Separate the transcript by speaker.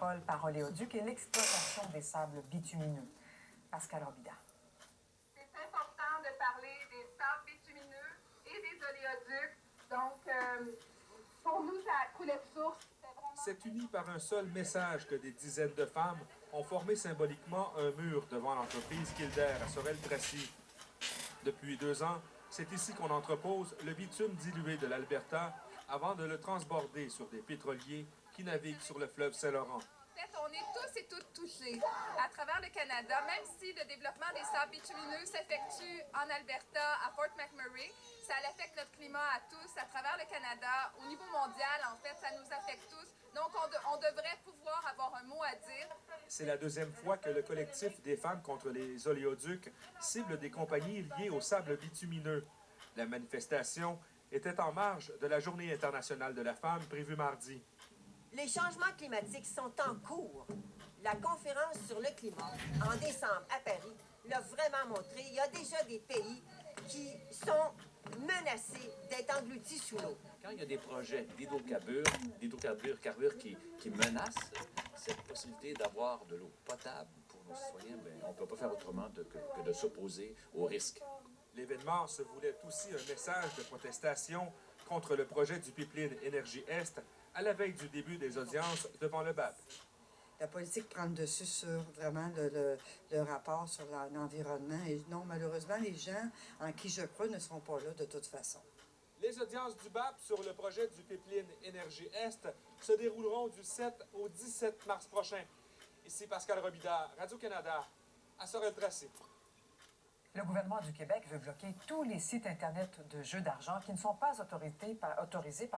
Speaker 1: pétrole par oléoduc et l'exploitation des sables bitumineux. Pascal Robida.
Speaker 2: C'est important de parler des sables bitumineux et des oléoducs. Donc, pour nous, ça coulait de source.
Speaker 3: C'est uni par un seul message que des dizaines de femmes ont formé symboliquement un mur devant l'entreprise Kildare à Sorel-Tracy. Depuis 2 ans, c'est ici qu'on entrepose le bitume dilué de l'Alberta avant de le transborder sur des pétroliers qui naviguent sur le fleuve Saint-Laurent.
Speaker 2: En fait, on est tous et toutes touchés à travers le Canada, même si le développement des sables bitumineux s'effectue en Alberta, à Fort McMurray, ça affecte notre climat à tous, à travers le Canada. Au niveau mondial, en fait, ça nous affecte tous. Donc, on devrait pouvoir avoir un mot à dire.
Speaker 3: C'est la 2e fois que le collectif des femmes contre les oléoducs cible des compagnies liées au sable bitumineux. La manifestation était en marge de la Journée internationale de la femme prévue mardi.
Speaker 4: Les changements climatiques sont en cours. La conférence sur le climat, en décembre à Paris, l'a vraiment montré. Il y a déjà des pays qui sont menacés d'être engloutis sous l'eau.
Speaker 5: Quand il y a des projets d'hydrocarbures qui menacent cette possibilité d'avoir de l'eau potable pour nos citoyens, on ne peut pas faire autrement que de s'opposer au risque.
Speaker 3: L'événement se voulait aussi un message de protestation contre le projet du pipeline Énergie-Est à la veille du début des audiences devant le BAP.
Speaker 6: La politique prend le dessus sur vraiment le rapport sur l'environnement. Et non, malheureusement, les gens en qui je crois ne seront pas là de toute façon.
Speaker 3: Les audiences du BAP sur le projet du pipeline Énergie-Est se dérouleront du 7 au 17 mars prochain. Ici Pascal Robida, Radio-Canada, à Sorel-Tracy.
Speaker 1: Le gouvernement du Québec veut bloquer tous les sites Internet de jeux d'argent qui ne sont pas autorisés par